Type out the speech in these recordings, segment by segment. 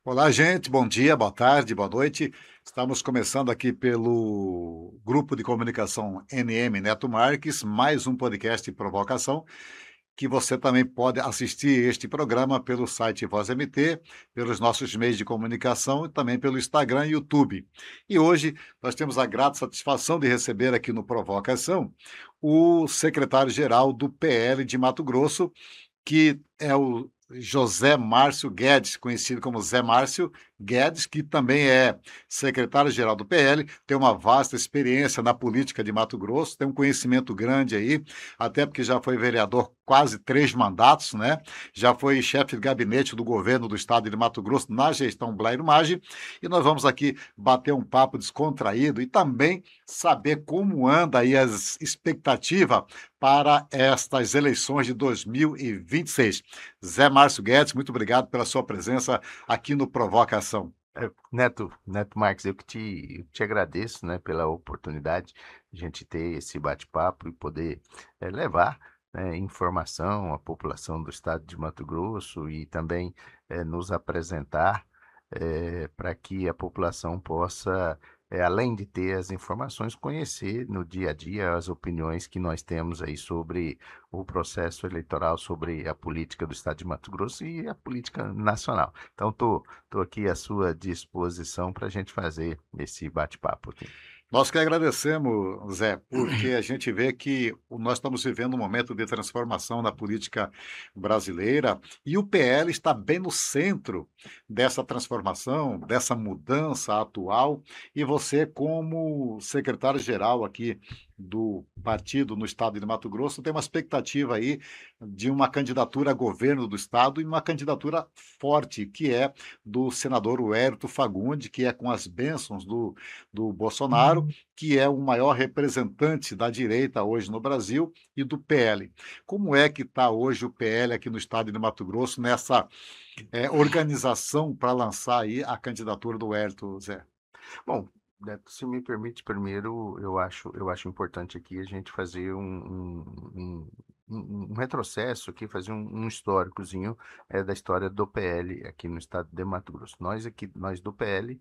Olá, gente. Bom dia, boa tarde, boa noite. Estamos começando aqui pelo grupo de comunicação NM Neto Marques, mais um podcast Provocação, que você também pode assistir este programa pelo site Voz MT, pelos nossos meios de comunicação e também pelo Instagram e YouTube. E hoje nós temos a grata satisfação de receber aqui no Provocação o secretário-geral do PL de Mato Grosso, que é o José Márcio Guedes, conhecido como Zé Márcio Guedes, que também é secretário-geral do PL, tem uma vasta experiência na política de Mato Grosso, tem um conhecimento grande aí, até porque já foi vereador quase 3 mandatos, né? Já foi chefe de gabinete do governo do estado de Mato Grosso na gestão Blairo Maggi, e nós vamos aqui bater um papo descontraído e também saber como anda aí as expectativas para estas eleições de 2026. Zé Márcio Guedes, muito obrigado pela sua presença aqui no Provocação. Neto Marques, eu te agradeço, né, pela oportunidade de a gente ter esse bate-papo e poder levar, né, informação à população do estado de Mato Grosso e também nos apresentar para que a população possa, além de ter as informações, conhecer no dia a dia as opiniões que nós temos aí sobre o processo eleitoral, sobre a política do estado de Mato Grosso e a política nacional. Então, estou aqui à sua disposição para a gente fazer esse bate-papo aqui. Nós que agradecemos, Zé, porque a gente vê que nós estamos vivendo um momento de transformação na política brasileira e o PL está bem no centro dessa transformação, dessa mudança atual. E você, como secretário-geral aqui do partido no estado de Mato Grosso, tem uma expectativa aí de uma candidatura a governo do estado e uma candidatura forte, que é do senador Huerto Fagundes, que é com as bênçãos do Bolsonaro, que é o maior representante da direita hoje no Brasil, e do PL. Como é que está hoje o PL aqui no estado de Mato Grosso nessa organização para lançar aí a candidatura do Hélio, Zé? Bom, Neto, se me permite, primeiro, eu acho importante aqui a gente fazer um retrocesso aqui, fazer um históricozinho da história do PL aqui no estado de Mato Grosso. Nós do PL,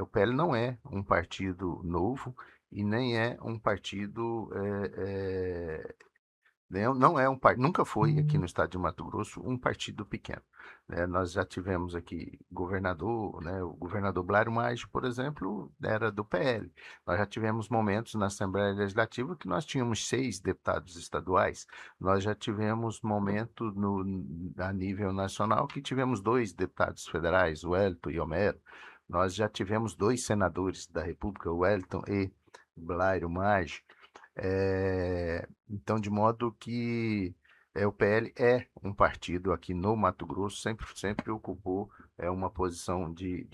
o PL não é um partido novo e nem é um partido não é nunca foi aqui no estado de Mato Grosso um partido pequeno, né? Nós já tivemos aqui governador, né? O governador Blairo Maggi, por exemplo, era do PL. Nós já tivemos momentos na Assembleia Legislativa que nós tínhamos 6 deputados estaduais. Nós já tivemos momento a nível nacional que tivemos 2 deputados federais, o Wellington e Homero. Nós já tivemos 2 senadores da República, o Wellington e Blairo Maggi. Então, de modo que o PL é um partido aqui no Mato Grosso, sempre ocupou uma posição de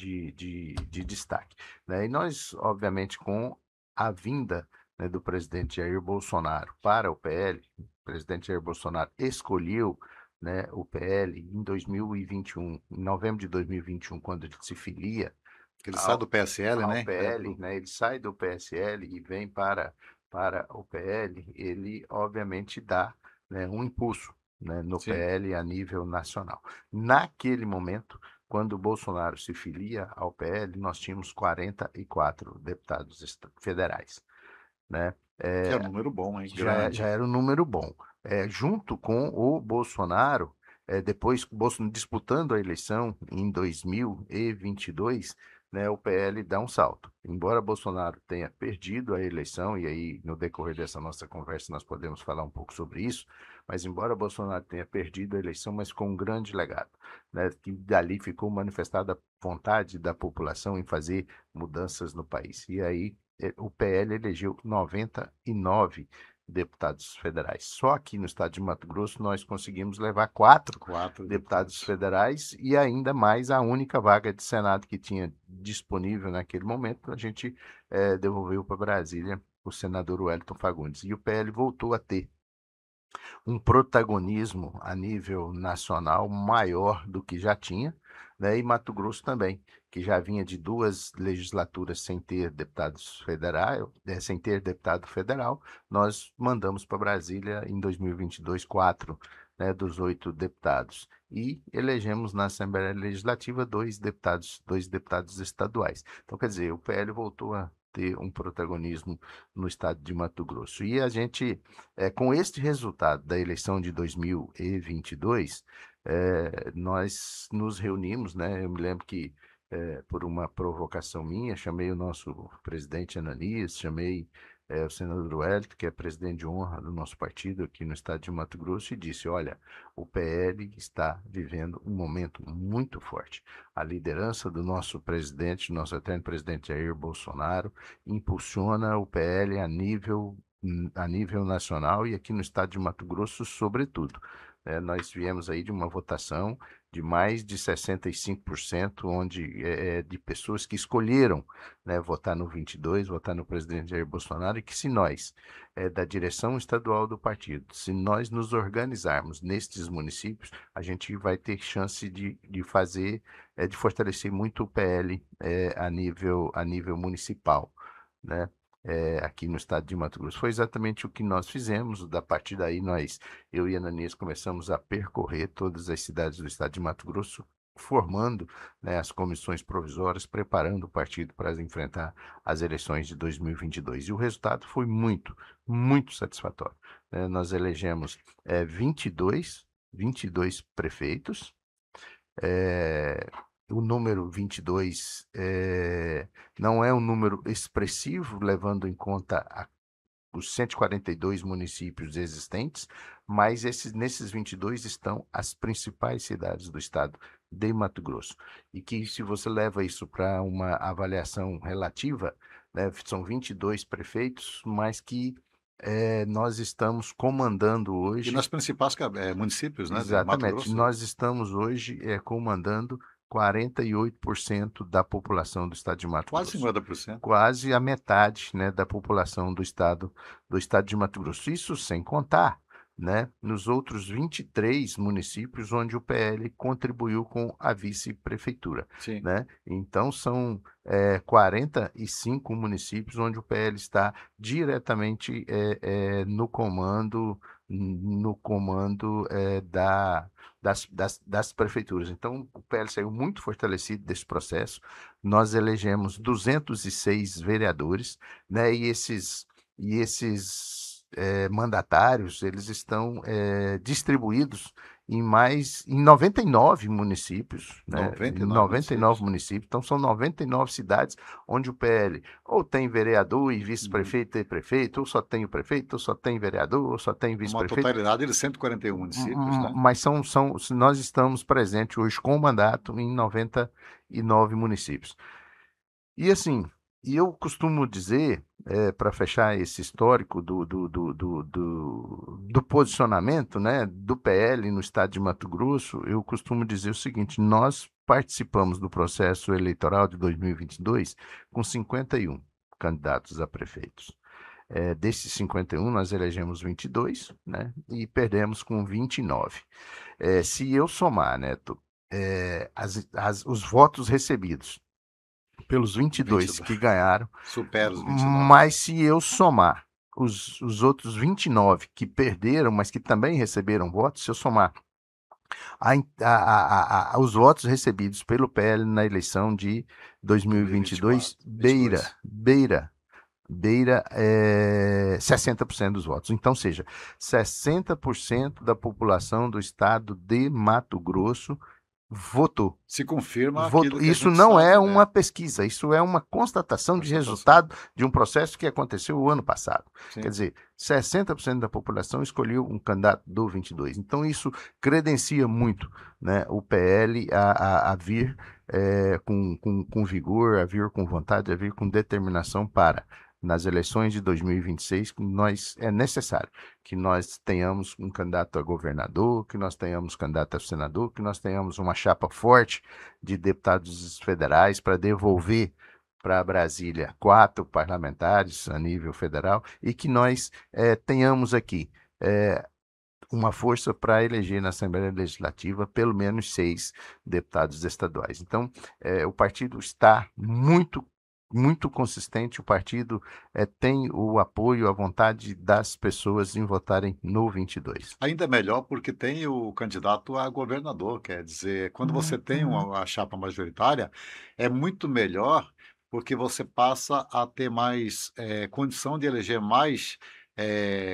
destaque, né? E nós, obviamente, com a vinda, né, do presidente Jair Bolsonaro para o PL, o presidente Jair Bolsonaro escolheu, né, o PL em 2021, em novembro de 2021, quando ele se filia Ele sai do ao, PSL, ao né? PL, né? Ele sai do PSL e vem para o PL, ele obviamente dá, né, um impulso, né, no Sim. PL a nível nacional. Naquele momento, quando o Bolsonaro se filia ao PL, nós tínhamos 44 deputados federais, né? Que é um número bom, hein? Já Grande. era um número bom. Junto com o Bolsonaro, depois disputando a eleição em 2022, né, o PL dá um salto. Embora Bolsonaro tenha perdido a eleição, e aí no decorrer dessa nossa conversa nós podemos falar um pouco sobre isso, mas embora Bolsonaro tenha perdido a eleição, mas com um grande legado, né, que dali ficou manifestada a vontade da população em fazer mudanças no país. E aí o PL elegeu 99 deputados federais. Só aqui no estado de Mato Grosso nós conseguimos levar 4 Quatro deputados deputados. federais e ainda mais a única vaga de Senado que tinha disponível naquele momento, a gente devolveu para Brasília o senador Wellington Fagundes. E o PL voltou a ter um protagonismo a nível nacional maior do que já tinha, né? E Mato Grosso também, que já vinha de 2 legislaturas sem ter deputados federais, sem ter deputado federal, nós mandamos para Brasília em 2022 4 né, dos 8 deputados. E elegemos na Assembleia Legislativa dois deputados estaduais. Então, quer dizer, o PL voltou a ter um protagonismo no estado de Mato Grosso. E a gente, com este resultado da eleição de 2022, nós nos reunimos, né? Eu me lembro que, por uma provocação minha, chamei o nosso presidente Ananias, chamei o senador Wellington, que é presidente de honra do nosso partido aqui no estado de Mato Grosso, e disse: olha, o PL está vivendo um momento muito forte. A liderança do nosso presidente, nosso eterno presidente Jair Bolsonaro, impulsiona o PL a nível nacional e aqui no estado de Mato Grosso, sobretudo. Nós viemos aí de uma votação de mais de 65%, onde de pessoas que escolheram, né, votar no 22, votar no presidente Jair Bolsonaro, e que se nós, da direção estadual do partido, se nós nos organizarmos nestes municípios, a gente vai ter chance de fazer, de fortalecer muito o PL a nível municipal, né? Aqui no estado de Mato Grosso. Foi exatamente o que nós fizemos. Da partir daí, eu e a Ananias, começamos a percorrer todas as cidades do estado de Mato Grosso, formando, né, as comissões provisórias, preparando o partido para enfrentar as eleições de 2022. E o resultado foi muito, muito satisfatório. Nós elegemos 22 prefeitos. O número 22 não é um número expressivo, levando em conta os 142 municípios existentes, mas nesses 22 estão as principais cidades do estado de Mato Grosso. E que, se você leva isso para uma avaliação relativa, né, são 22 prefeitos, mas que nós estamos comandando E hoje. nas principais municípios, né, de Mato Exatamente. Grosso? Nós estamos hoje comandando 48% da população do estado de Mato Quase Grosso. 50%. Quase a metade, né, da população do estado de Mato Grosso. Isso sem contar, né, nos outros 23 municípios onde o PL contribuiu com a vice-prefeitura, Sim. né? Então, são 45 municípios onde o PL está diretamente no comando, das prefeituras. Então, o PL saiu muito fortalecido desse processo. Nós elegemos 206 vereadores, né? E esses mandatários, eles estão distribuídos em 99 municípios, né? Em 99 99 municípios. municípios. Então, são 99 cidades onde o PL ou tem vereador e vice-prefeito e prefeito, ou só tem o prefeito, ou só tem vereador, ou só tem Uma vice-prefeito. totalidade de 141 municípios, né? Mas nós estamos presentes hoje com mandato em 99 municípios. E assim, eu costumo dizer, para fechar esse histórico do posicionamento, né, do PL no estado de Mato Grosso, eu costumo dizer o seguinte: nós participamos do processo eleitoral de 2022 com 51 candidatos a prefeitos. Desses 51, nós elegemos 22, né, e perdemos com 29. Se eu somar, Neto, os votos recebidos pelos 22 que ganharam, Supera os 29. mas se eu somar os outros 29 que perderam, mas que também receberam votos, se eu somar os votos recebidos pelo PL na eleição de 2022, 2022. beira 60% dos votos. Então, seja, 60% da população do estado de Mato Grosso votou. Se confirma aquilo que a Isso gente não sabe, é né? uma pesquisa, isso é uma constatação de resultado de um processo que aconteceu o ano passado. Sim. Quer dizer, 60% da população escolheu um candidato do 22. Então, isso credencia muito, né, o PL a vir com vigor, a vir com vontade, a vir com determinação para, nas eleições de 2026, é necessário que nós tenhamos um candidato a governador, que nós tenhamos candidato a senador, que nós tenhamos uma chapa forte de deputados federais para devolver para Brasília 4 parlamentares a nível federal e que nós tenhamos aqui uma força para eleger na Assembleia Legislativa pelo menos 6 deputados estaduais. Então, o partido está muito muito consistente, o partido tem o apoio, a vontade das pessoas em votarem no 22. Ainda melhor porque tem o candidato a governador, quer dizer, quando você tem a chapa majoritária, é muito melhor porque você passa a ter mais condição de eleger mais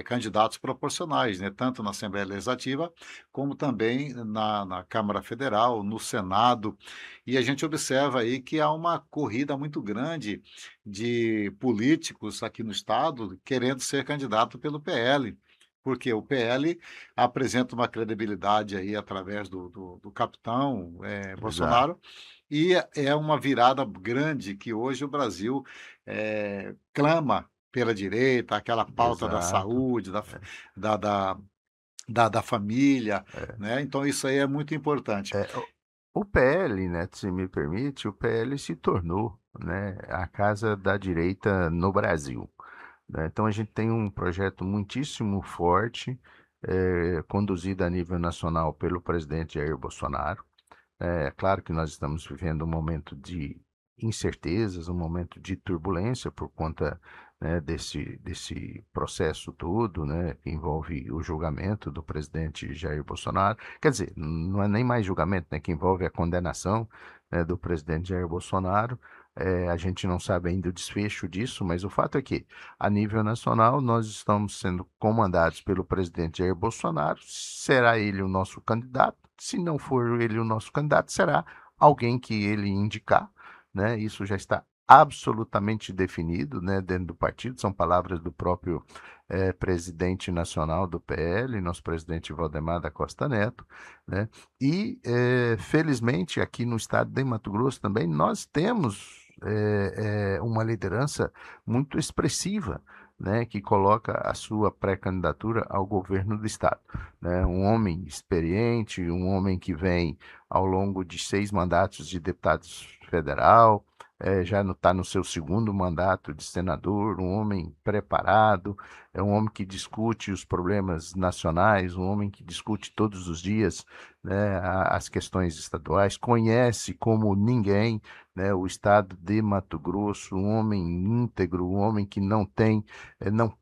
candidatos proporcionais, né? Tanto na Assembleia Legislativa como também na Câmara Federal, no Senado. E a gente observa aí que há uma corrida muito grande de políticos aqui no Estado querendo ser candidato pelo PL. Porque o PL apresenta uma credibilidade aí através do capitão Exato, Bolsonaro, e é uma virada grande que hoje o Brasil clama pela direita, aquela pauta da exato. saúde, da, da, da família, É. né? Então isso aí é muito importante. O PL, né, se me permite, o PL se tornou, né, a casa da direita no Brasil, né? Então a gente tem um projeto muitíssimo forte, conduzido a nível nacional pelo presidente Jair Bolsonaro. É claro que nós estamos vivendo um momento de incertezas, um momento de turbulência por conta, né, desse processo todo, né, que envolve o julgamento do presidente Jair Bolsonaro. Quer dizer, não é nem mais julgamento, né, que envolve a condenação, né, do presidente Jair Bolsonaro. A gente não sabe ainda o desfecho disso, mas o fato é que, a nível nacional, nós estamos sendo comandados pelo presidente Jair Bolsonaro. Será ele o nosso candidato? Se não for ele o nosso candidato, será alguém que ele indicar, né? Isso já está absolutamente definido, né, dentro do partido. São palavras do próprio presidente nacional do PL, nosso presidente Valdemar da Costa Neto, né? E felizmente aqui no estado de Mato Grosso também nós temos uma liderança muito expressiva, né, que coloca a sua pré-candidatura ao governo do estado, né? Um homem experiente, um homem que vem ao longo de 6 mandatos de deputado federal, já está no seu segundo mandato de senador, um homem preparado, é um homem que discute os problemas nacionais, um homem que discute todos os dias, né, as questões estaduais, conhece como ninguém, né, o estado de Mato Grosso, um homem íntegro, um homem que não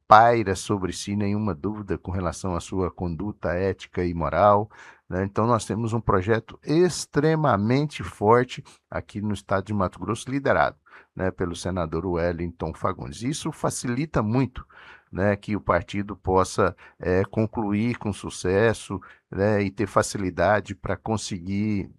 paira sobre si nenhuma dúvida com relação à sua conduta ética e moral, né? Então, nós temos um projeto extremamente forte aqui no estado de Mato Grosso, liderado, né, pelo senador Wellington Fagundes. Isso facilita muito, né, que o partido possa concluir com sucesso, né, e ter facilidade para conseguir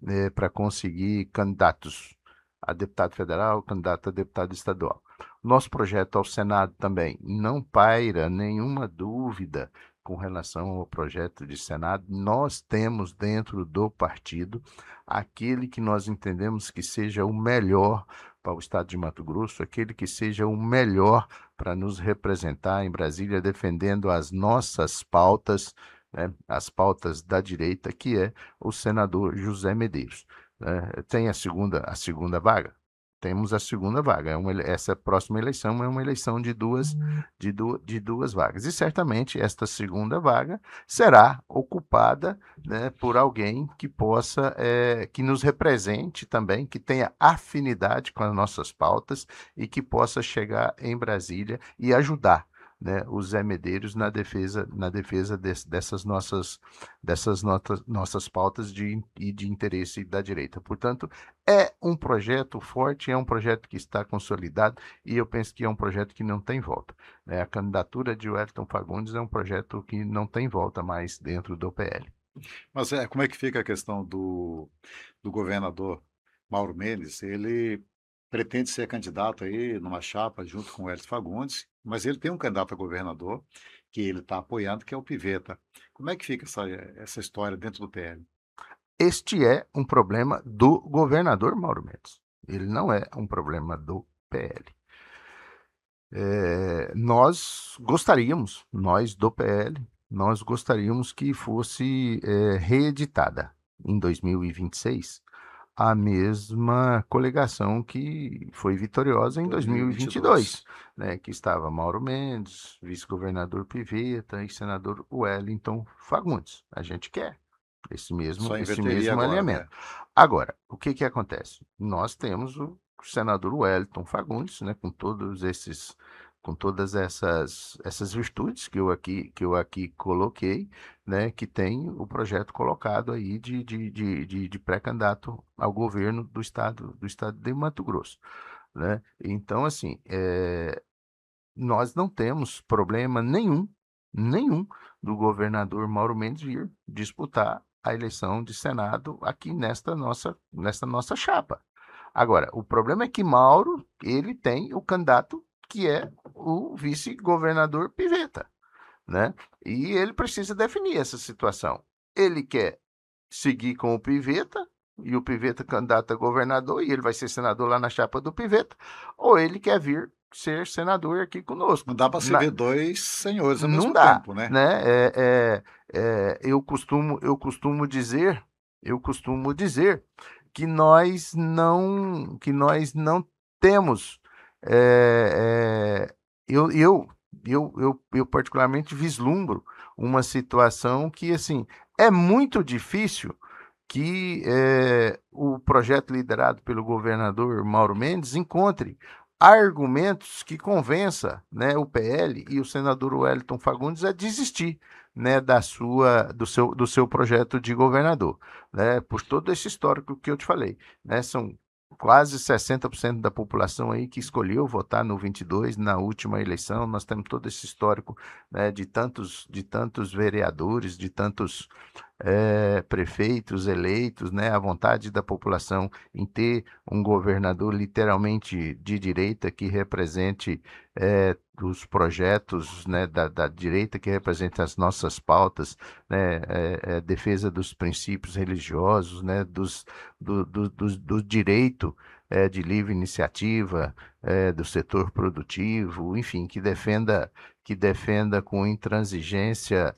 candidatos a deputado federal, candidato a deputado estadual. Nosso projeto ao Senado também não paira nenhuma dúvida com relação ao projeto de Senado. Nós temos dentro do partido aquele que nós entendemos que seja o melhor para o estado de Mato Grosso, aquele que seja o melhor para nos representar em Brasília, defendendo as nossas pautas, né, as pautas da direita, que é o senador José Medeiros, né? Tem a segunda vaga? Temos a segunda vaga. Essa próxima eleição é uma eleição de duas vagas. E certamente esta segunda vaga será ocupada, né, por alguém que possa, que nos represente também, que tenha afinidade com as nossas pautas e que possa chegar em Brasília e ajudar, né, os Zé Medeiros na defesa dessas nossas pautas de interesse da direita. Portanto, é um projeto forte, é um projeto que está consolidado e eu penso que é um projeto que não tem volta, né? A candidatura de Wellington Fagundes é um projeto que não tem volta mais dentro do PL. Mas como é que fica a questão do governador Mauro Mendes? Ele pretende ser candidato aí numa chapa junto com o Hélio Fagundes, mas ele tem um candidato a governador que ele está apoiando, que é o Piveta. Como é que fica essa história dentro do PL? Este é um problema do governador Mauro Mendes. Ele não é um problema do PL. Nós do PL, nós gostaríamos que fosse reeditada em 2026 a mesma coligação que foi vitoriosa em 2022. 2022, né, que estava Mauro Mendes, vice-governador Piveta e senador Wellington Fagundes. A gente quer esse mesmo, Só esse inverteria mesmo agora, alinhamento. né? Agora, o que que acontece? Nós temos o senador Wellington Fagundes, né, com todas essas virtudes que eu aqui coloquei, né, que tem o projeto colocado aí de pré-candidato ao governo do estado de Mato Grosso, né? Então, assim, nós não temos problema nenhum do governador Mauro Mendes vir disputar a eleição de Senado aqui nesta nossa chapa. Agora, o problema é que Mauro, ele tem o candidato que é o vice-governador Pivetta, né? E ele precisa definir essa situação. Ele quer seguir com o Pivetta, e o Pivetta candidato a governador, e ele vai ser senador lá na chapa do Pivetta, ou ele quer vir ser senador aqui conosco. Não dá para se ver dois senhores ao Não mesmo dá, tempo, né? né? Eu costumo dizer que nós não temos. é, é, eu, eu, eu particularmente vislumbro uma situação que, assim, é muito difícil que o projeto liderado pelo governador Mauro Mendes encontre argumentos que convença, né, o PL e o senador Wellington Fagundes a desistir, né, do seu projeto de governador, né, por todo esse histórico que eu te falei, né, são quase 60% da população aí que escolheu votar no 22 na última eleição. Nós temos todo esse histórico, né, de tantos vereadores, de tantos prefeitos eleitos, né, a vontade da população em ter um governador literalmente de direita que represente os projetos, né, da direita, que represente as nossas pautas, né, defesa dos princípios religiosos, né, do direito de livre iniciativa, do setor produtivo, enfim, que defenda com intransigência,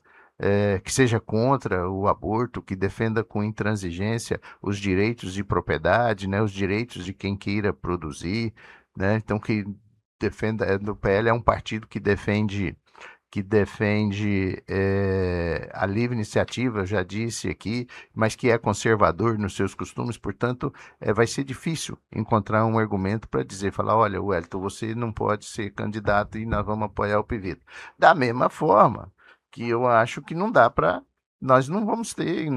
que seja contra o aborto, que defenda com intransigência os direitos de propriedade, né, os direitos de quem queira produzir, né, então que defenda, do PL é um partido que defende a livre iniciativa, eu já disse aqui, mas que é conservador nos seus costumes, portanto, vai ser difícil encontrar um argumento para dizer, falar, olha, Wellington, você não pode ser candidato e nós vamos apoiar o Pivetta. Da mesma forma que eu acho que não dá para. Nós não vamos ter.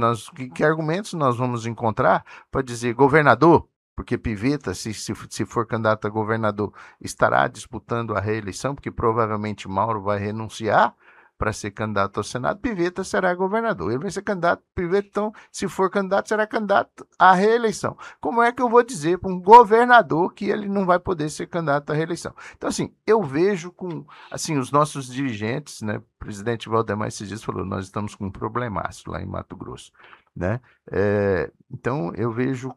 Que argumentos nós vamos encontrar para dizer, governador, porque Pivetta, se for candidato a governador, estará disputando a reeleição, porque provavelmente Mauro vai renunciar para ser candidato ao Senado, Pivetta será governador. Ele vai ser candidato, Pivetta, então, se for candidato, será candidato à reeleição. Como é que eu vou dizer para um governador que ele não vai poder ser candidato à reeleição? Então, assim, eu vejo com, assim, os nossos dirigentes, né, o presidente Valdemar esses dias falou, nós estamos com um problemaço lá em Mato Grosso, né? Então, eu vejo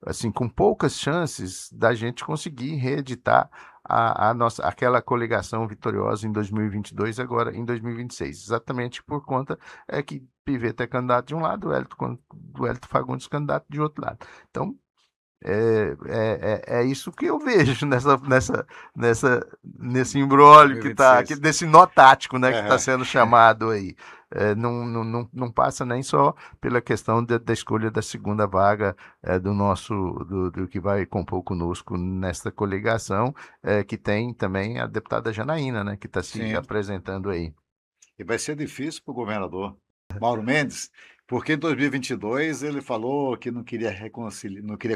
assim, com poucas chances da gente conseguir reeditar aquela coligação vitoriosa em 2022, agora em 2026, exatamente por conta que Pivetta é candidato de um lado, o Hélito Fagundes candidato de outro lado. Então, é isso que eu vejo nesse imbróglio que está, desse nó tático, né, que está sendo chamado aí. Não passa nem só pela questão da escolha da segunda vaga do que vai compor conosco nesta coligação, que tem também a deputada Janaína, né, que está se apresentando aí. E vai ser difícil para o governador Mauro Mendes, porque em 2022 ele falou que não queria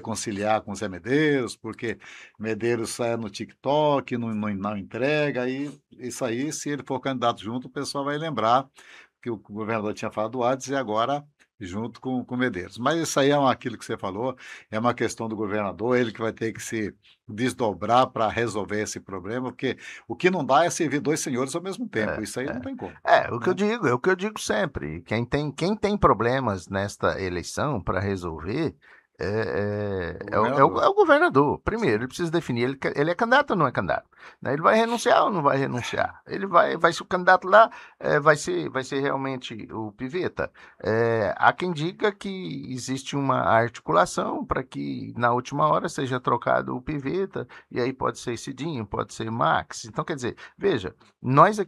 conciliar com o Zé Medeiros, porque Medeiros sai no TikTok, não entrega, e isso aí, se ele for candidato junto, o pessoal vai lembrar que o governador tinha falado antes e agora junto com Medeiros. Mas isso aí é aquilo que você falou, é uma questão do governador, ele que vai ter que se desdobrar para resolver esse problema, porque o que não dá é servir dois senhores ao mesmo tempo, isso aí não tem como. O que eu digo sempre, quem tem problemas nesta eleição para resolver é o governador. Primeiro, ele precisa definir, ele é candidato ou não é candidato? Né? Ele vai renunciar ou não vai renunciar? Ele vai ser o candidato lá, vai ser realmente o Pivetta. Há quem diga que existe uma articulação para que na última hora seja trocado o Pivetta, e aí pode ser Cidinho, pode ser Max. Então, quer dizer, veja, nós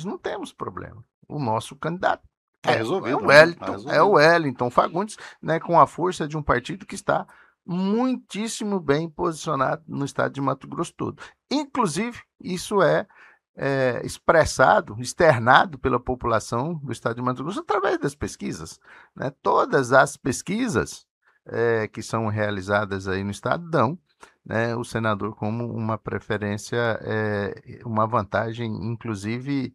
não temos problema. O nosso candidato resolvido, o Wellington Fagundes, né, com a força de um partido que está muitíssimo bem posicionado no estado de Mato Grosso todo. Inclusive, isso é expressado, externado pela população do estado de Mato Grosso através das pesquisas, né? Todas as pesquisas que são realizadas aí no estado dão, né, o senador como uma preferência, uma vantagem, inclusive,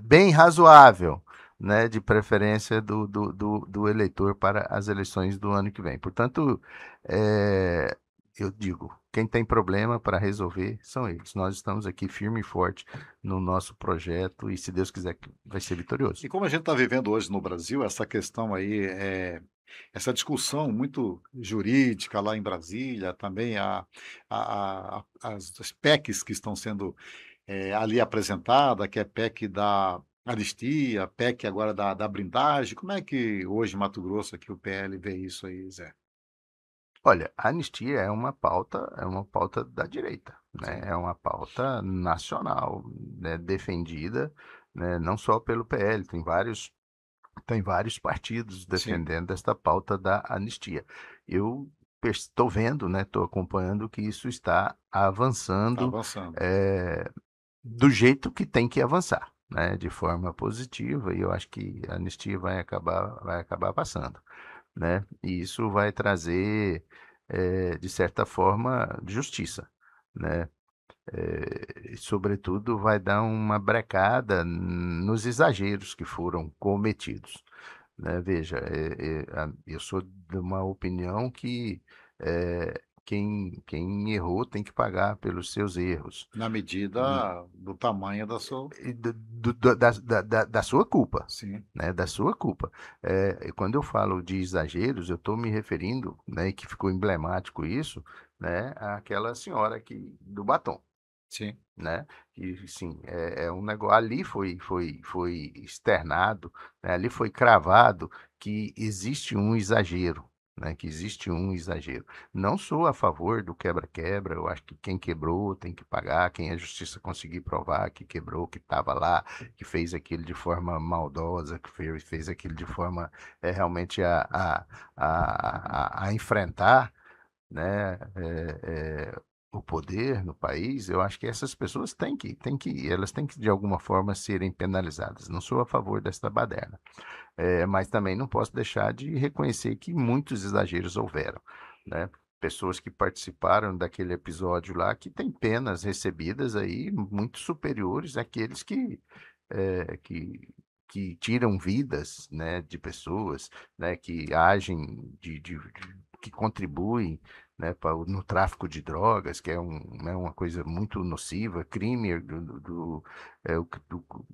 bem razoável, né, de preferência do eleitor para as eleições do ano que vem. Portanto, é, eu digo, quem tem problema para resolver são eles. Nós estamos aqui firme e forte no nosso projeto e, se Deus quiser, vai ser vitorioso. E como a gente está vivendo hoje no Brasil, essa questão aí, essa discussão muito jurídica lá em Brasília, também as PECs que estão sendo ali apresentadas, que é PEC da anistia, PEC agora da blindagem, como é que hoje em Mato Grosso aqui o PL vê isso aí, Zé? Olha, a anistia é uma pauta da direita, né? Sim, É uma pauta nacional, né? Defendida, né? Não só pelo PL, tem vários partidos sim, defendendo esta pauta da anistia. Eu estou vendo, né? Estou acompanhando que isso está está avançando avançando. do jeito que tem que avançar, né? De forma positiva, e eu acho que a anistia vai acabar passando, né? E isso vai trazer, de certa forma, justiça, né? E, sobretudo, vai dar uma brecada nos exageros que foram cometidos, né? Veja, eu sou de uma opinião que quem errou tem que pagar pelos seus erros, Na né? medida do tamanho da sua. E da sua culpa, Sim, né? Da sua culpa. E quando eu falo de exageros, eu estou me referindo, né, e que ficou emblemático isso, né, àquela senhora do batom, sim. né? Que, sim, é um negócio. Ali foi externado, né? Ali foi cravado que existe um exagero. Né, que existe um exagero. Não sou a favor do quebra-quebra, eu acho que quem quebrou tem que pagar, quem a justiça conseguir provar que quebrou, que estava lá, que fez aquilo de forma maldosa, que fez aquilo de forma realmente a enfrentar, né, o poder no país. Eu acho que essas pessoas elas têm que de alguma forma serem penalizadas. Não sou a favor desta baderna, mas também não posso deixar de reconhecer que muitos exageros houveram, né? Pessoas que participaram daquele episódio lá que têm penas recebidas aí muito superiores àqueles eh, que que tiram vidas, né, de pessoas, né, que agem que contribuem, né, no tráfico de drogas, que é uma coisa muito nociva, crime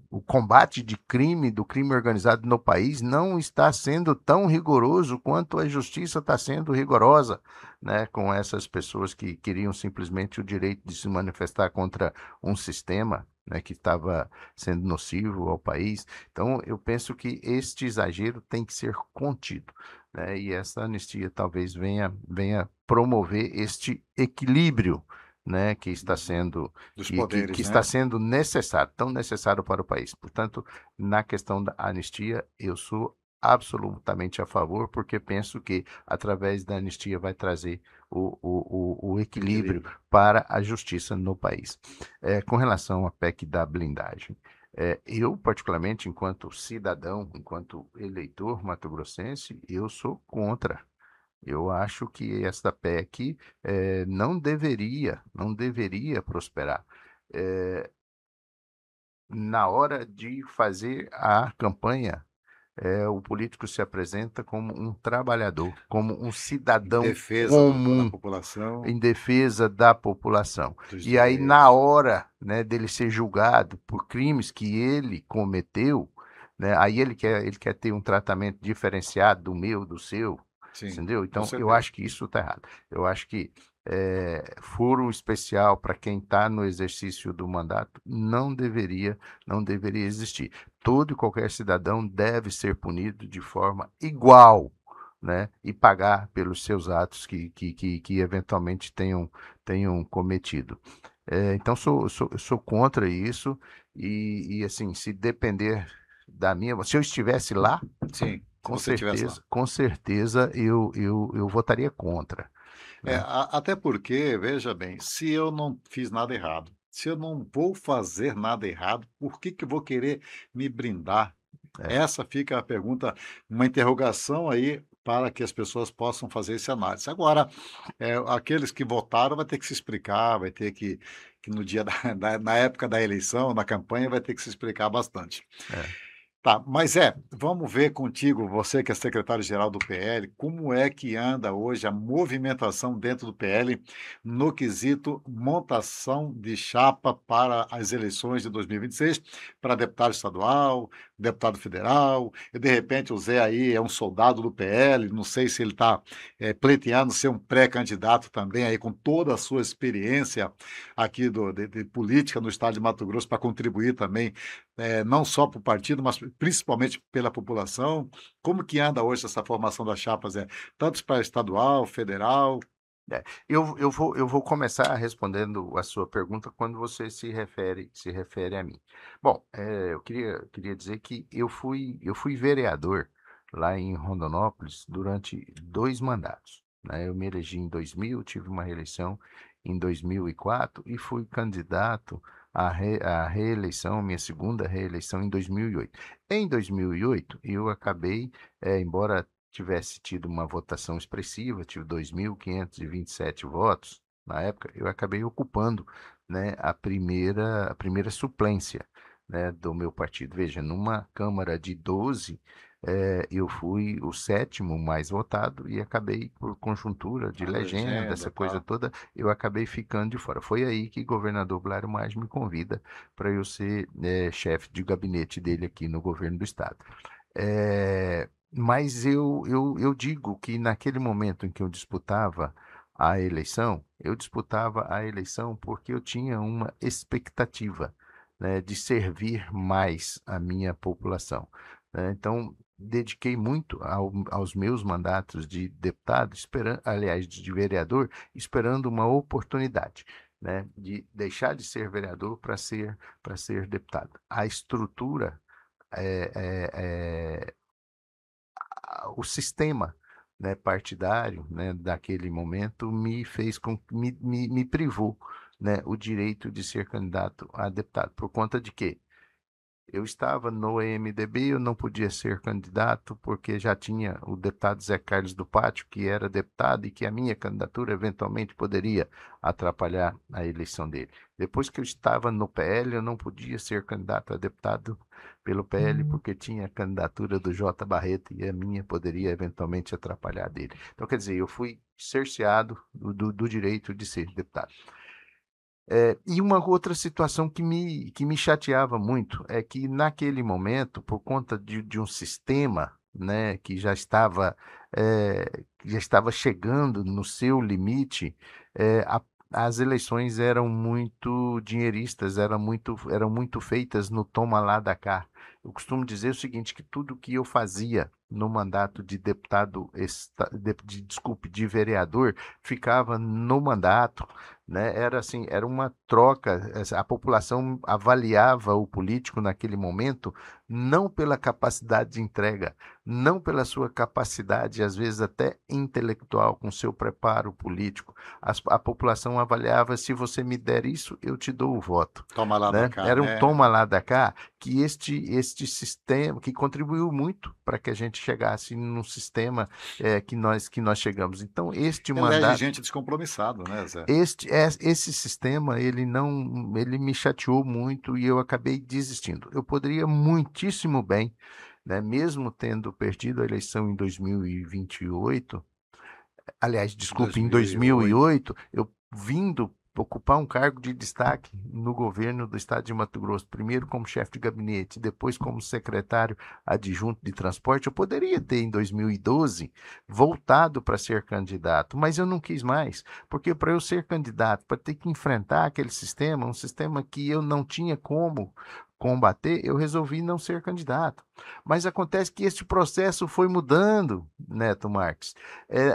o combate do crime organizado no país não está sendo tão rigoroso quanto a justiça está sendo rigorosa, né, com essas pessoas que queriam simplesmente o direito de se manifestar contra um sistema, né, que estava sendo nocivo ao país. Então, eu penso que este exagero tem que ser contido, né, e essa anistia talvez venha promover este equilíbrio, né, Dos que poderes, está né? sendo necessário, tão necessário para o país. Portanto, na questão da anistia, eu sou absolutamente a favor, porque penso que através da anistia vai trazer o equilíbrio Equilíbrio. para a justiça no país. Com relação à PEC da blindagem, eu, particularmente, enquanto cidadão, enquanto eleitor mato-grossense, eu sou contra. Eu acho que esta PEC não deveria prosperar. Eh, Na hora de fazer a campanha, o político se apresenta como um trabalhador, como um Em cidadão defesa da comum, população, em defesa da população. dos E aí, na direitos. hora, né, dele ser julgado por crimes que ele cometeu, né, aí ele quer ter um tratamento diferenciado do meu, do seu, Sim, entendeu? com Então, eu certeza. acho que isso está errado. Eu acho que foro especial para quem está no exercício do mandato não deveria existir. Todo e qualquer cidadão deve ser punido de forma igual, né, e pagar pelos seus atos que eventualmente tenham cometido. Então, eu sou contra isso assim, se depender da minha, se eu estivesse lá, Sim, se você estivesse lá. com certeza eu votaria contra. né? Até porque, veja bem, se eu não fiz nada errado, se eu não vou fazer nada errado, por que que eu vou querer me brindar? É, Essa fica a pergunta, uma interrogação aí para que as pessoas possam fazer essa análise. Agora, aqueles que votaram vai ter que se explicar, vai ter que no dia na época da eleição, na campanha, vai ter que se explicar bastante. é. Tá, mas vamos ver contigo, você que é secretário-geral do PL, como é que anda hoje a movimentação dentro do PL no quesito montação de chapa para as eleições de 2026, para deputado estadual, deputado federal, e de repente o Zé aí é um soldado do PL, não sei se ele está pleiteando ser um pré-candidato também aí com toda a sua experiência aqui de política no estado de Mato Grosso para contribuir também não só para o partido, mas principalmente pela população. Como que anda hoje essa formação das chapas, tanto para estadual, federal? É, eu vou começar respondendo a sua pergunta quando você se refere a mim. Bom, eu queria dizer que eu fui vereador lá em Rondonópolis durante 2 mandatos, né? Eu me elegi em 2000, tive uma reeleição em 2004 e fui candidato à reeleição, minha segunda reeleição em 2008. Em 2008, eu acabei, embora tivesse tido uma votação expressiva, tive 2.527 votos na época, eu acabei ocupando, né, a primeira suplência, né, do meu partido. Veja, numa Câmara de 12, eu fui o sétimo mais votado e acabei, por conjuntura de A legenda, legenda, essa coisa tá? toda, eu acabei ficando de fora. Foi aí que o governador Blairo Maggi me convida para eu ser chefe de gabinete dele aqui no governo do estado. Mas eu digo que naquele momento em que eu disputava a eleição porque eu tinha uma expectativa, né, de servir mais a minha população, né? Então, dediquei muito aos meus mandatos de deputado, aliás, de vereador, esperando uma oportunidade, né, de deixar de ser vereador para ser deputado. A estrutura é, é, o sistema, né, partidário, né, daquele momento me fez me privou, né, o direito de ser candidato a deputado. Por conta de quê? Eu estava no EMDB, eu não podia ser candidato porque já tinha o deputado Zé Carlos do Pátio, que era deputado e que a minha candidatura eventualmente poderia atrapalhar a eleição dele. Depois que eu estava no PL, eu não podia ser candidato a deputado pelo PL porque tinha a candidatura do J. Barreto e a minha poderia eventualmente atrapalhar a dele. Então, quer dizer, eu fui cerceado do direito de ser deputado. E uma outra situação que me chateava muito é que, naquele momento, por conta de um sistema, né, que já estava chegando no seu limite, as eleições eram muito dinheiristas, eram muito feitas no toma lá da cá. Eu costumo dizer o seguinte, que tudo que eu fazia no mandato de deputado, desculpe, de vereador, ficava no mandato, né? Era assim, era uma troca. A população avaliava o político naquele momento não pela capacidade de entrega, não pela sua capacidade, às vezes até intelectual, com seu preparo político. A população avaliava: se você me der isso, eu te dou o voto, Toma lá da né? cá, Era um né? toma lá da cá, que este sistema que contribuiu muito para que a gente chegasse num sistema que nós chegamos. Então, este Elege mandato. gente descompromissado, né, Zé? Esse sistema, ele me chateou muito e eu acabei desistindo. Eu poderia muitíssimo bem, né, mesmo tendo perdido a eleição em 2028, aliás, desculpe, em 2008. 2008, eu vindo ocupar um cargo de destaque no governo do estado de Mato Grosso, primeiro como chefe de gabinete, depois como secretário adjunto de transporte, eu poderia ter, em 2012, voltado para ser candidato, mas eu não quis mais, porque para eu ser candidato, para ter que enfrentar aquele sistema, um sistema que eu não tinha como combater, eu resolvi não ser candidato. Mas acontece que este processo foi mudando, Neto Marques,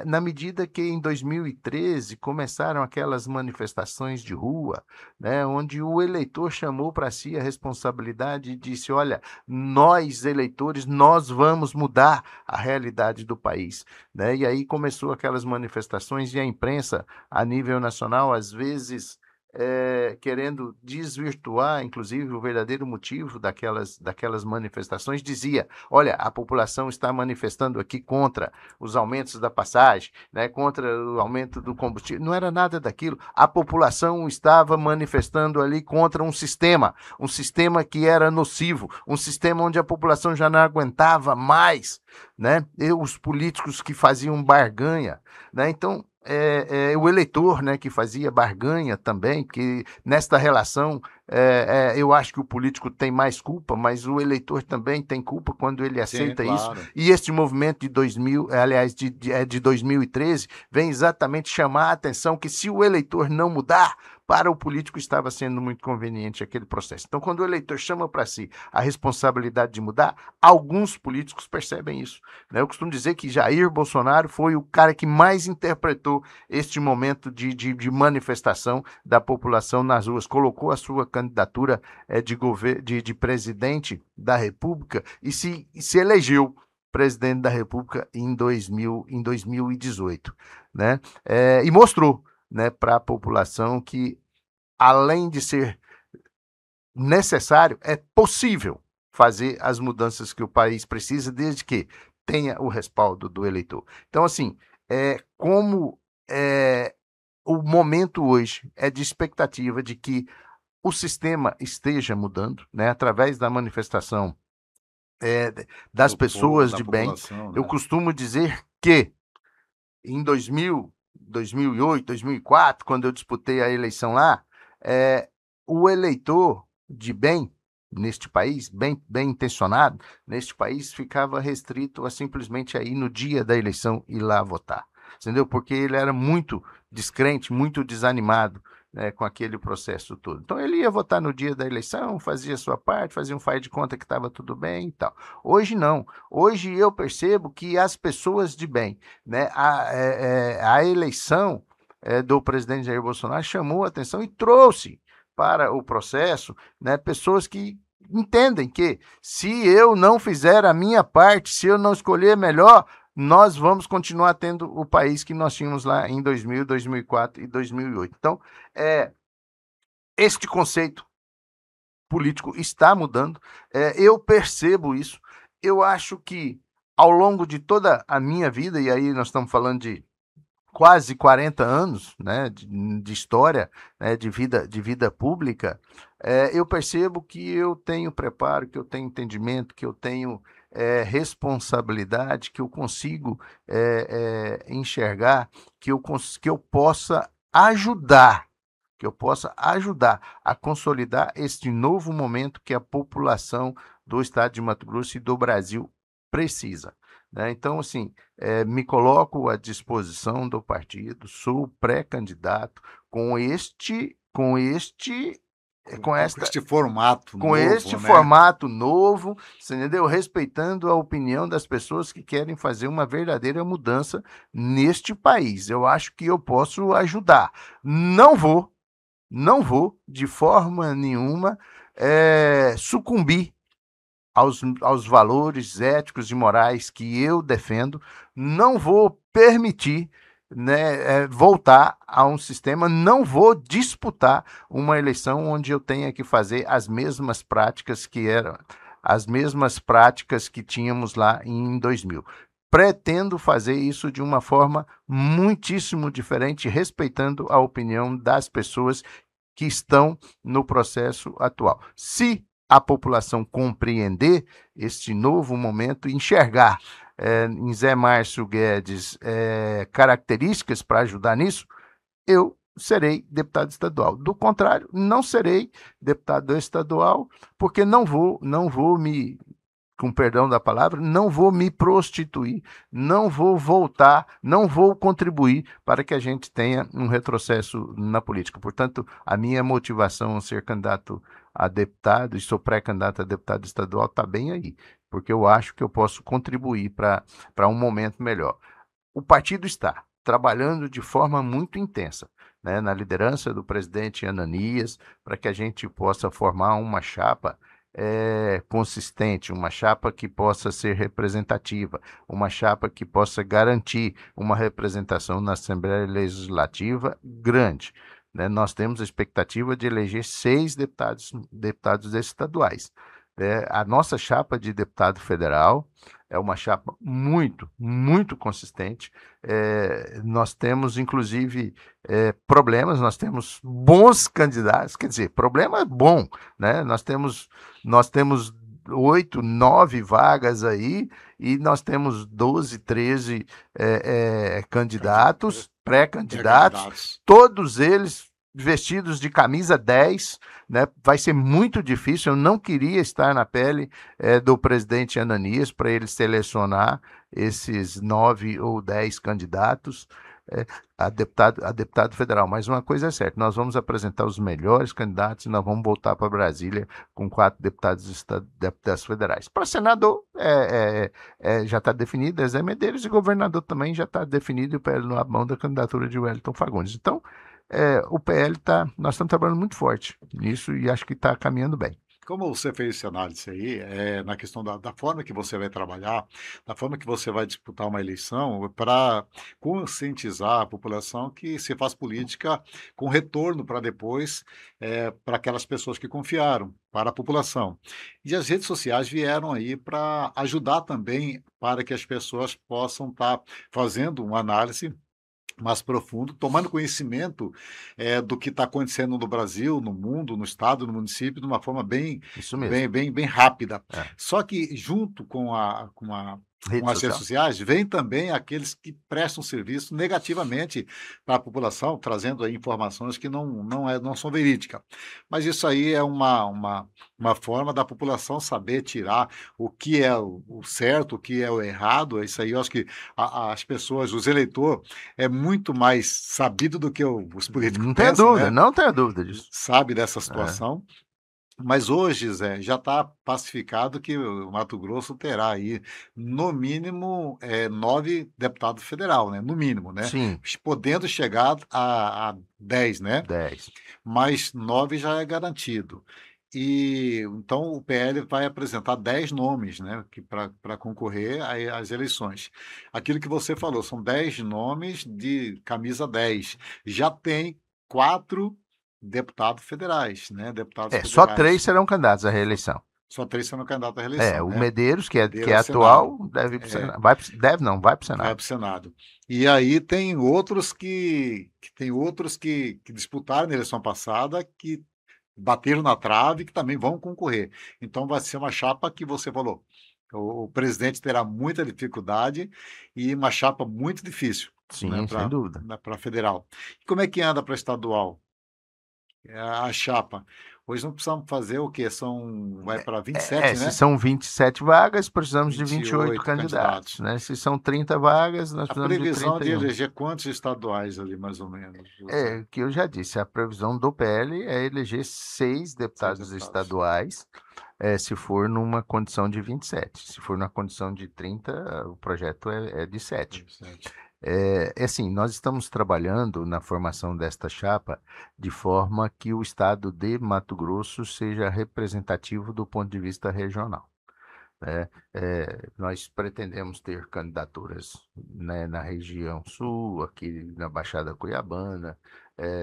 na medida que em 2013 começaram aquelas manifestações de rua, né, onde o eleitor chamou para si a responsabilidade e disse: olha, nós eleitores, nós vamos mudar a realidade do país, né? E aí começou aquelas manifestações e a imprensa a nível nacional, às vezes querendo desvirtuar, inclusive, o verdadeiro motivo daquelas manifestações, dizia: olha, a população está manifestando aqui contra os aumentos da passagem, né, contra o aumento do combustível. Não era nada daquilo. A população estava manifestando ali contra um sistema que era nocivo, um sistema onde a população já não aguentava mais, né? E os políticos que faziam barganha, né? Então, o eleitor, né, que fazia barganha também, que nesta relação eu acho que o político tem mais culpa, mas o eleitor também tem culpa quando ele Sim, aceita isso. claro. E este movimento de 2000, aliás, de 2013, vem exatamente chamar a atenção que se o eleitor não mudar, para o político estava sendo muito conveniente aquele processo. Então, quando o eleitor chama para si a responsabilidade de mudar, alguns políticos percebem isso, né? Eu costumo dizer que Jair Bolsonaro foi o cara que mais interpretou este momento de manifestação da população nas ruas, colocou a sua candidatura de presidente da República e se elegeu presidente da República em 2018, né? E mostrou, né, para a população que, além de ser necessário, é possível fazer as mudanças que o país precisa, desde que tenha o respaldo do eleitor. Então, assim, como o momento hoje é de expectativa de que o sistema esteja mudando, né, através da manifestação das Do povo, pessoas da de bem. população, Eu né? costumo dizer que em 2008, 2004, quando eu disputei a eleição lá, o eleitor de bem neste país, bem intencionado, neste país, ficava restrito a simplesmente ir no dia da eleição e lá votar. Entendeu? Porque ele era muito descrente, muito desanimado, né, com aquele processo todo. Então ele ia votar no dia da eleição, fazia a sua parte, fazia um faz de conta que estava tudo bem e tal. Hoje não. Hoje eu percebo que as pessoas de bem, né, a eleição do presidente Jair Bolsonaro chamou a atenção e trouxe para o processo, né, pessoas que entendem que, se eu não fizer a minha parte, se eu não escolher melhor, nós vamos continuar tendo o país que nós tínhamos lá em 2000, 2004 e 2008. Então, este conceito político está mudando, eu percebo isso. Eu acho que, ao longo de toda a minha vida, e aí nós estamos falando de quase 40 anos, né, de história, né, de vida pública, eu percebo que eu tenho preparo, que eu tenho entendimento, que eu tenho responsabilidade, que eu consigo enxergar, que eu possa ajudar, a consolidar este novo momento que a população do estado de Mato Grosso e do Brasil precisa, né? Então, assim, me coloco à disposição do partido, sou pré-candidato com Este formato este novo, né? formato novo, você entendeu? Respeitando a opinião das pessoas que querem fazer uma verdadeira mudança neste país. Eu acho que eu posso ajudar. Não vou de forma nenhuma sucumbir aos valores éticos e morais que eu defendo. Não vou permitir, né, voltar a um sistema, não vou disputar uma eleição onde eu tenha que fazer as mesmas práticas que tínhamos lá em 2000. Pretendo fazer isso de uma forma muitíssimo diferente, respeitando a opinião das pessoas que estão no processo atual. Se a população compreender este novo momento, enxergar em Zé Márcio Guedes características para ajudar nisso, eu serei deputado estadual. Do contrário, não serei deputado estadual, porque não vou me, com perdão da palavra, não vou me prostituir, não vou voltar, não vou contribuir para que a gente tenha um retrocesso na política. Portanto, a minha motivação a ser candidato a deputado e sou pré-candidato a deputado estadual, está bem aí, porque eu acho que eu posso contribuir para um momento melhor. O partido está trabalhando de forma muito intensa, né, na liderança do presidente Ananias, para que a gente possa formar uma chapa consistente, uma chapa que possa ser representativa, uma chapa que possa garantir uma representação na Assembleia Legislativa grande. Né? Nós temos a expectativa de eleger 6 deputados estaduais. A nossa chapa de deputado federal é uma chapa muito, muito consistente. Nós temos, inclusive, problemas, nós temos bons candidatos, quer dizer, problema é bom, né? Nós temos 8, 9 vagas aí e nós temos 12, 13 candidatos, pré-candidatos, Pré-candidatos. todos eles vestidos de camisa 10, né? Vai ser muito difícil, eu não queria estar na pele do presidente Ananias para ele selecionar esses 9 ou 10 candidatos a deputado federal. Mas uma coisa é certa, nós vamos apresentar os melhores candidatos e nós vamos voltar para Brasília com 4 deputados federais. Para senador, já está definido, Zé Medeiros, e governador também já está definido, o PL na mão da candidatura de Wellington Fagundes. Então, o PL nós estamos trabalhando muito forte nisso e acho que está caminhando bem. Como você fez esse análise aí, na questão da forma que você vai trabalhar, da forma que você vai disputar uma eleição, para conscientizar a população que se faz política com retorno para depois, para aquelas pessoas que confiaram, para a população. E as redes sociais vieram aí para ajudar também para que as pessoas possam estar fazendo uma análise mais profundo, tomando conhecimento do que está acontecendo no Brasil, no mundo, no estado, no município, de uma forma bem, Isso bem, mesmo. bem, bem rápida. É. Só que junto com Rede as redes social? sociais, vem também aqueles que prestam serviço negativamente para a população, trazendo aí informações que não são verídicas. Mas isso aí é uma forma da população saber tirar o que é o certo, o que é o errado. Isso aí eu acho que as pessoas, os eleitores, é muito mais sabido do que os políticos Não tenha pensam, dúvida, né? não tenha dúvida disso. Sabe dessa É. situação. Mas hoje, Zé, já está pacificado que o Mato Grosso terá aí, no mínimo, 9 deputados federal, né? No mínimo, né? Sim, Podendo chegar a 10, né? 10. Mas 9 já é garantido. E então o PL vai apresentar 10 nomes, né, para concorrer às eleições. Aquilo que você falou, são 10 nomes de camisa 10. Já tem 4 deputados federais, né? Deputados Só 3 federais. serão candidatos à Só, reeleição. só 3 sendo candidatos à reeleição, O né? Medeiros, que Medeiros é ao Senado. atual, deve ir para o É, Senado. Deve não, vai para o vai Senado. para o Senado. E aí tem outros que disputaram na eleição passada que bateram na trave, que também vão concorrer. Então vai ser uma chapa que você falou. O presidente terá muita dificuldade e uma chapa muito difícil, né, Sim, sem dúvida. para federal. E como é que anda para estadual? A chapa. Hoje não precisamos fazer o quê? Vai para 27, Se né? são 27 vagas, precisamos de 28 28 candidatos, candidatos. né? Se são 30 vagas, nós A precisamos de previsão de 31. eleger quantos estaduais ali, mais ou menos, José? O que eu já disse, a previsão do PL é eleger 6 Seis deputados deputados. estaduais, se for numa condição de 27. Se for numa condição de 30, o projeto é de 7. 27. Assim, nós estamos trabalhando na formação desta chapa de forma que o estado de Mato Grosso seja representativo do ponto de vista regional. Né? Nós pretendemos ter candidaturas, né, na região sul, aqui na Baixada Cuiabana,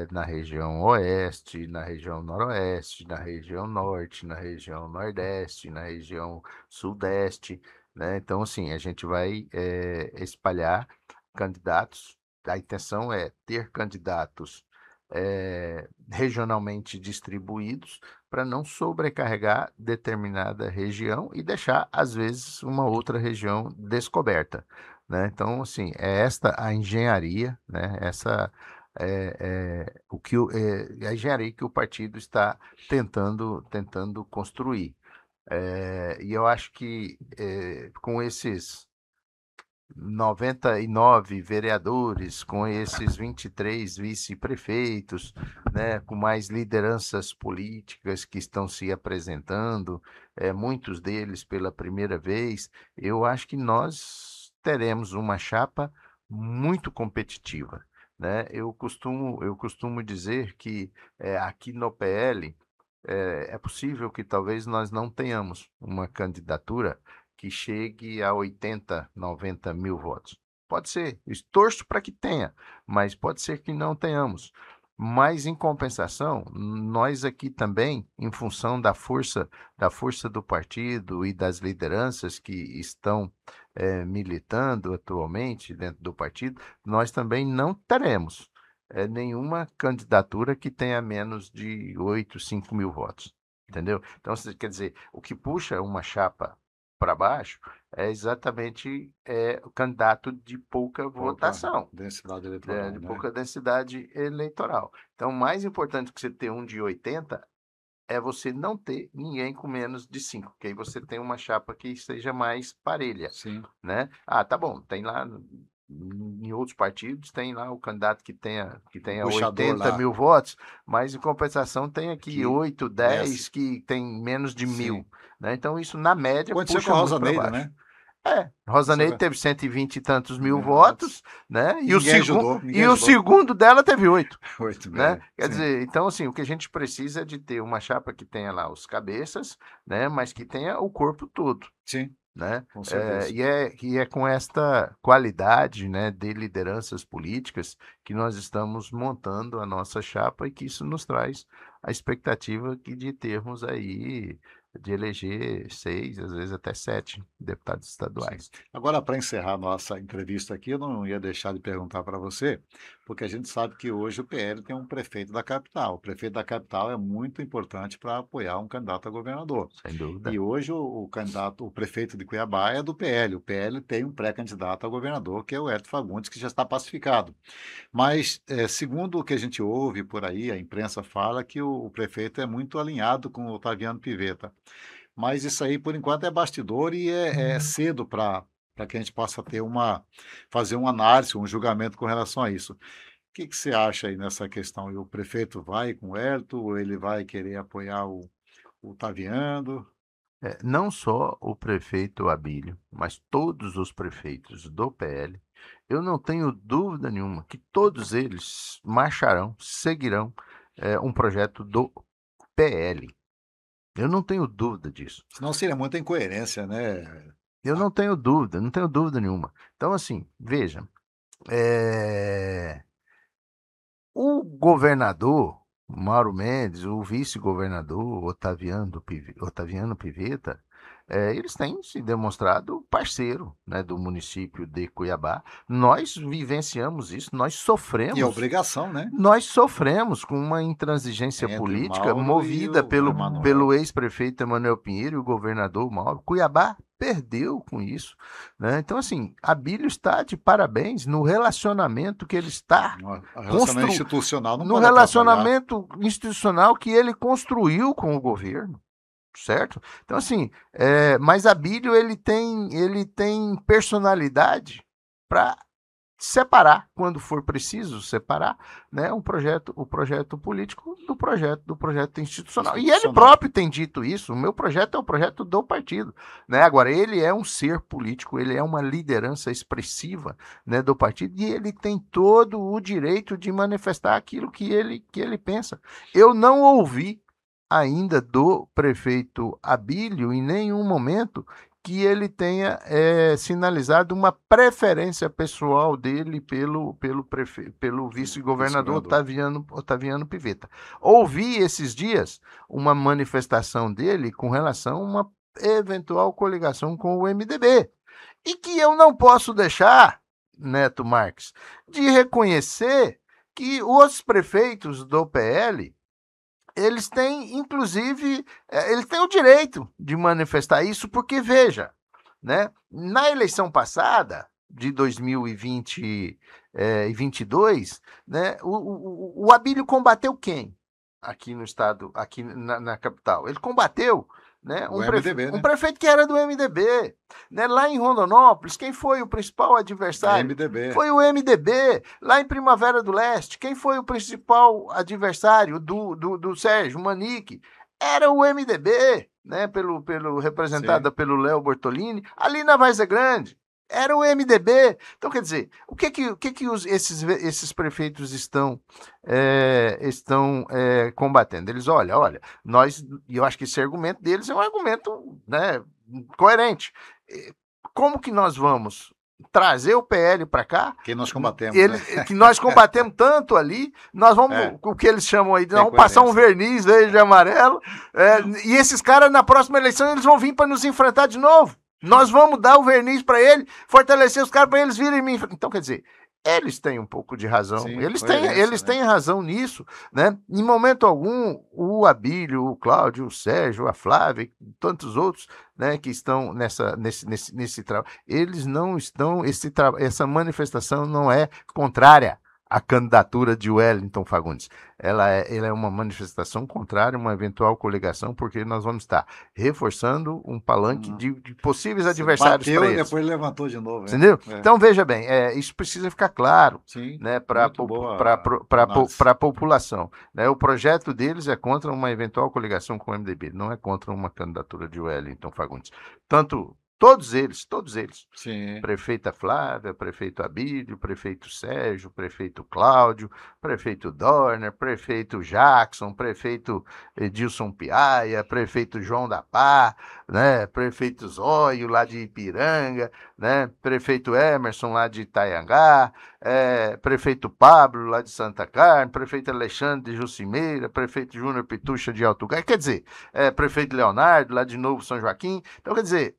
na região oeste, na região noroeste, na região norte, na região nordeste, na região sudeste, né? Então, assim, a gente vai espalhar candidatos. A intenção é ter candidatos regionalmente distribuídos para não sobrecarregar determinada região e deixar, às vezes, uma outra região descoberta, né? Então, assim, é esta a engenharia, né? Essa a engenharia que o partido está tentando construir. E eu acho que com 99 vereadores, com esses 23 vice-prefeitos, né, com mais lideranças políticas que estão se apresentando, muitos deles pela primeira vez, eu acho que nós teremos uma chapa muito competitiva, né? Eu costumo dizer que aqui no PL é possível que talvez nós não tenhamos uma candidatura que chegue a 80, 90 mil votos. Pode ser, eu torço para que tenha, mas pode ser que não tenhamos. Mas, em compensação, nós aqui também, em função da força do partido e das lideranças que estão militando atualmente dentro do partido, nós também não teremos nenhuma candidatura que tenha menos de 8, 5 mil votos. Entendeu? Então, quer dizer, o que puxa uma chapa para baixo é exatamente o candidato de pouca Pouca votação, densidade eleitoral, de né? pouca densidade eleitoral. Então, mais importante que você ter um de 80 é você não ter ninguém com menos de 5, porque aí você tem uma chapa que seja mais parelha, Sim. né? Ah, tá bom, tem lá em outros partidos, tem lá o candidato que tenha Puxador 80 lá, mil votos, mas em compensação tem aqui que 8, desce. 10 que tem menos de Sim. 1.000, né? Então isso, na média, Aconteceu com puxa a muito Rosa para Neide, baixo. né? Rosa Aconteceu Neide teve 120 e tantos mil mil votos. votos, né? E E o, ninguém segun, ajudou, ninguém e o ajudou. segundo dela teve 8. Oito, Né? Quer sim, dizer, então, assim, o que a gente precisa é de ter uma chapa que tenha lá os cabeças, né? Mas que tenha o corpo todo, sim, né? com certeza. E é com esta qualidade, né, de lideranças políticas que nós estamos montando a nossa chapa e que isso nos traz a expectativa de termos aí, de eleger 6, às vezes até 7 deputados Sim. estaduais. Agora, para encerrar nossa entrevista aqui, eu não ia deixar de perguntar para você, porque a gente sabe que hoje o PL tem um prefeito da capital. O prefeito da capital é muito importante para apoiar um candidato a governador. Sem dúvida. E hoje o prefeito de Cuiabá é do PL. O PL tem um pré-candidato a governador, que é o Hélio Fagundes, que já está pacificado. Mas, segundo o que a gente ouve por aí, a imprensa fala que o prefeito é muito alinhado com o Otaviano Pivetta. Mas isso aí, por enquanto, é bastidor e é cedo para que a gente possa fazer uma análise, um julgamento com relação a isso. O que que você acha aí nessa questão? E o prefeito vai com o Hélito ou ele vai querer apoiar o Taviando? Não só o prefeito Abílio, mas todos os prefeitos do PL, eu não tenho dúvida nenhuma que todos eles marcharão, seguirão um projeto do PL. Eu não tenho dúvida disso. Senão seria muita incoerência, né? Eu não tenho dúvida, não tenho dúvida nenhuma. Então, assim, veja, o governador Mauro Mendes, o vice-governador Otaviano Pivetta, eles têm se demonstrado parceiro, né, do município de Cuiabá. Nós vivenciamos isso, E a sofremos obrigação, né? nós sofremos com uma intransigência Entre o política Mauro e movida o pelo Emanuel. ex-prefeito Emanuel Pinheiro e o governador Mauro. Cuiabá perdeu com isso, né? Então, assim, Abílio está de parabéns no relacionamento que ele está O relacionamento construindo, institucional não no pode atrapalhar. relacionamento institucional que ele construiu com o governo. Certo? Então, assim, mas Abílio ele tem personalidade para separar, quando for preciso separar, né, o projeto político do projeto institucional. E ele Institucional. próprio tem dito isso. O meu projeto é o projeto do partido, né? Agora ele é um ser político, ele é uma liderança expressiva, né, do partido e ele tem todo o direito de manifestar aquilo que ele pensa. Eu não ouvi ainda do prefeito Abílio em nenhum momento que ele tenha sinalizado uma preferência pessoal dele pelo vice-governador Vice-governador. Otaviano Pivetta. Ouvi esses dias uma manifestação dele com relação a uma eventual coligação com o MDB. E que eu não posso deixar, Neto Marques, de reconhecer que os prefeitos do PL eles têm, inclusive, eles têm o direito de manifestar isso, porque, veja, né, na eleição passada, de 2020 e 22, né, o Abílio combateu quem aqui no estado, aqui na capital? Ele combateu né? O MDB, Um né? prefeito que era do MDB. Né? Lá em Rondonópolis, quem foi o principal adversário? MDB. Foi o MDB. Lá em Primavera do Leste, quem foi o principal adversário do Sérgio Manique? Era o MDB, né? Representada Sim. pelo Léo Bortolini, ali na Várzea Grande. Era o MDB. Então, quer dizer, o que esses prefeitos estão combatendo? Eles, olha, e eu acho que esse argumento deles é um argumento, né, coerente. Como que nós vamos trazer o PL para cá? Quem nós combatemos, né? Que nós combatemos tanto ali, nós vamos, o que eles chamam aí, nós vamos passar um verniz verde e amarelo, e esses caras, na próxima eleição, eles vão vir para nos enfrentar de novo. Nós vamos dar o verniz para ele, fortalecer os caras para eles virem me enfrentar. Então, quer dizer, eles têm um pouco de razão. Sim, eles têm razão nisso, né? Em momento algum, o Abílio, o Cláudio, o Sérgio, a Flávia e tantos outros, né, que estão nesse trabalho, eles não estão, essa manifestação não é contrária à candidatura de Wellington Fagundes. Ela é uma manifestação contrária a uma eventual coligação, porque nós vamos estar reforçando um palanque de possíveis adversários para eles. Bateu e depois levantou de novo. Entendeu? Então, veja bem, isso precisa ficar claro, né, para a população. Né? O projeto deles é contra uma eventual coligação com o MDB, não é contra uma candidatura de Wellington Fagundes. Todos eles. Sim. Prefeita Flávia, prefeito Abílio, prefeito Sérgio, prefeito Cláudio, prefeito Dorner, prefeito Jackson, prefeito Edilson Piaia, prefeito João da Pá, né, prefeito Zóio lá de Ipiranga, né, prefeito Emerson lá de Itaiangá, prefeito Pablo lá de Santa Carmen, prefeito Alexandre de Jucimeira, prefeito Júnior Pitucha de Alto Gás, quer dizer, prefeito Leonardo lá de Novo São Joaquim. Então, quer dizer,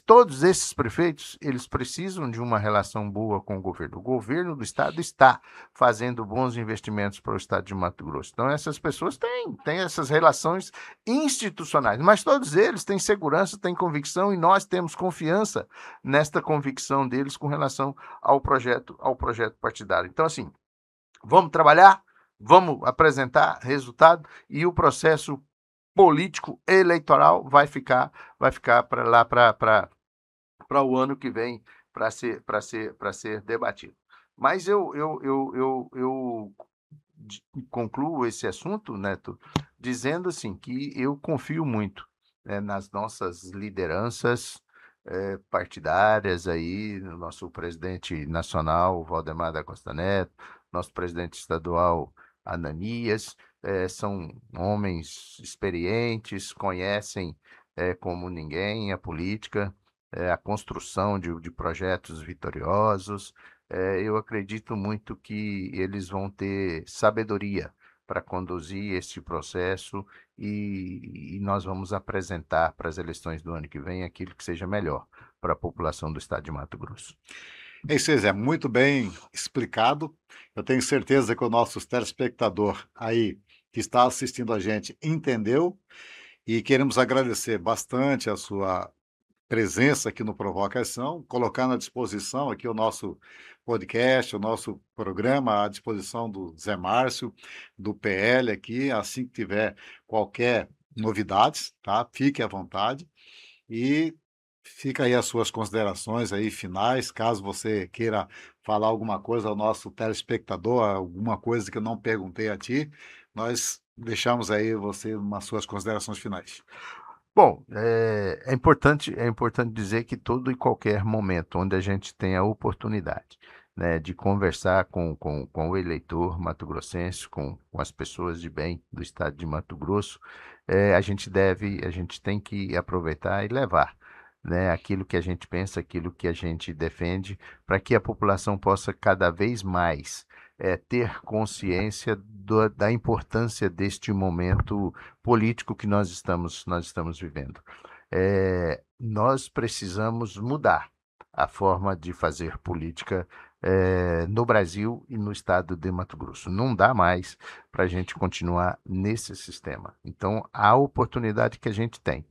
todos esses prefeitos, eles precisam de uma relação boa com o governo. O governo do estado está fazendo bons investimentos para o estado de Mato Grosso. Então, essas pessoas têm essas relações institucionais, mas todos eles têm segurança, têm convicção, e nós temos confiança nesta convicção deles com relação ao projeto partidário. Então, assim, vamos trabalhar, vamos apresentar resultado, e o processo político eleitoral vai ficar para lá para o ano que vem para ser debatido. Mas eu concluo esse assunto, Neto, dizendo assim que eu confio muito, né, nas nossas lideranças partidárias aí, no nosso presidente nacional, Valdemar da Costa Neto, nosso presidente estadual, Ananias. São homens experientes, conhecem como ninguém a política, a construção de projetos vitoriosos. Eu acredito muito que eles vão ter sabedoria para conduzir este processo, e nós vamos apresentar para as eleições do ano que vem aquilo que seja melhor para a população do estado de Mato Grosso. É isso aí, Zé, muito bem explicado. Eu tenho certeza que o nosso telespectador aí que está assistindo a gente entendeu, e queremos agradecer bastante a sua presença aqui no Provocação, colocando à disposição aqui o nosso podcast, o nosso programa à disposição do Zé Márcio, do PL aqui, assim que tiver qualquer novidades, tá? Fique à vontade, e fica aí as suas considerações aí finais, caso você queira falar alguma coisa ao nosso telespectador, alguma coisa que eu não perguntei a ti, nós deixamos aí você umas suas considerações finais. Bom, é importante dizer que todo e qualquer momento onde a gente tem a oportunidade, né, de conversar com o eleitor mato-grossense, com as pessoas de bem do estado de Mato Grosso, a gente tem que aproveitar e levar, né, aquilo que a gente pensa, aquilo que a gente defende, para que a população possa cada vez mais ter consciência da importância deste momento político que nós estamos vivendo. Nós precisamos mudar a forma de fazer política no Brasil e no estado de Mato Grosso. Não dá mais para a gente continuar nesse sistema. Então, a oportunidade que a gente tem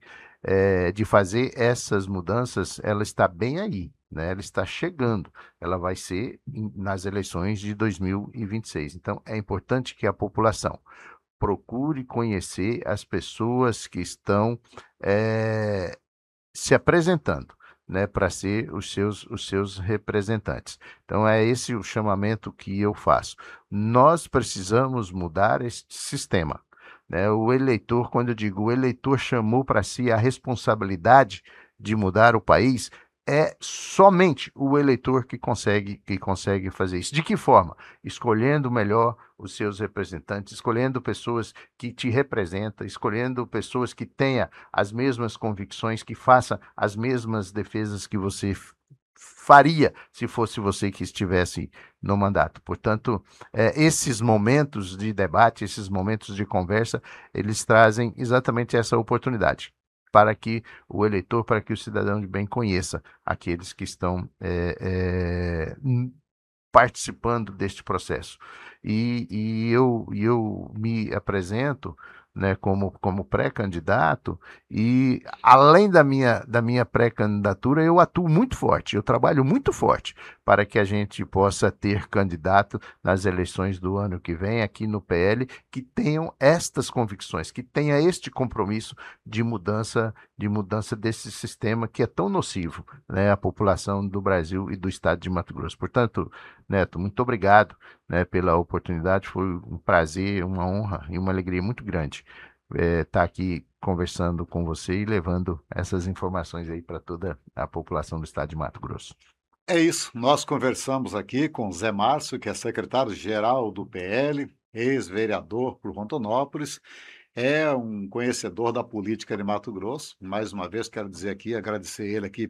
de fazer essas mudanças, ela está bem aí, né? Ela está chegando, ela vai ser nas eleições de 2026. Então, é importante que a população procure conhecer as pessoas que estão se apresentando, né, para ser os seus representantes. Então, é esse o chamamento que eu faço. Nós precisamos mudar este sistema, né? O eleitor, quando eu digo o eleitor chamou para si a responsabilidade de mudar o país, é somente o eleitor que consegue fazer isso. De que forma? Escolhendo melhor os seus representantes, escolhendo pessoas que te representam, escolhendo pessoas que tenham as mesmas convicções, que façam as mesmas defesas que você faria se fosse você que estivesse no mandato. Portanto, esses momentos de debate, esses momentos de conversa, eles trazem exatamente essa oportunidade para que o eleitor, para que o cidadão de bem conheça aqueles que estão participando deste processo. E eu me apresento, né, como pré-candidato, e além da minha pré-candidatura, eu atuo muito forte, eu trabalho muito forte para que a gente possa ter candidato nas eleições do ano que vem aqui no PL que tenham estas convicções, que tenha este compromisso de mudança desse sistema que é tão nocivo, né, à população do Brasil e do estado de Mato Grosso. Portanto, Neto, muito obrigado, né, pela oportunidade. Foi um prazer, uma honra e uma alegria muito grande estar aqui conversando com você e levando essas informações aí para toda a população do estado de Mato Grosso. É isso, nós conversamos aqui com Zé Márcio, que é secretário-geral do PL, ex-vereador por Rondonópolis, é um conhecedor da política de Mato Grosso. Mais uma vez, quero dizer aqui, agradecer ele aqui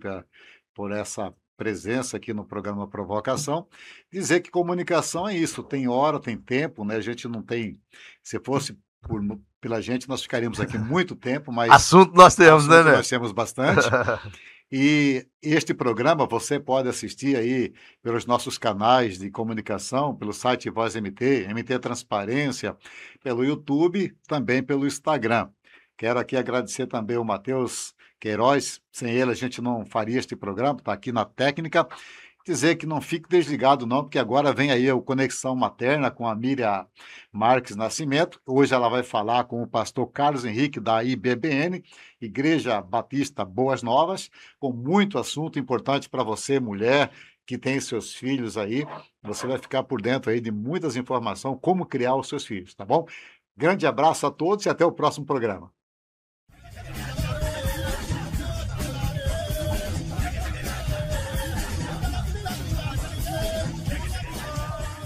por essa presença aqui no programa Provocação. Dizer que comunicação é isso, tem hora, tem tempo, né? A gente não tem. Se fosse pela gente, nós ficaríamos aqui muito tempo, mas Assunto nós temos, né, assunto nós Neto? temos bastante. E este programa você pode assistir aí pelos nossos canais de comunicação, pelo site Voz MT, MT Transparência, pelo YouTube, também pelo Instagram. Quero aqui agradecer também o Matheus Queiroz, sem ele a gente não faria este programa, está aqui na técnica. Dizer que não fique desligado não, porque agora vem aí o Conexão Materna com a Miriam Marques Nascimento. Hoje ela vai falar com o pastor Carlos Henrique da IBBN, Igreja Batista Boas Novas, com muito assunto importante para você, mulher, que tem seus filhos aí. Você vai ficar por dentro aí de muitas informações, como criar os seus filhos, tá bom? Grande abraço a todos e até o próximo programa.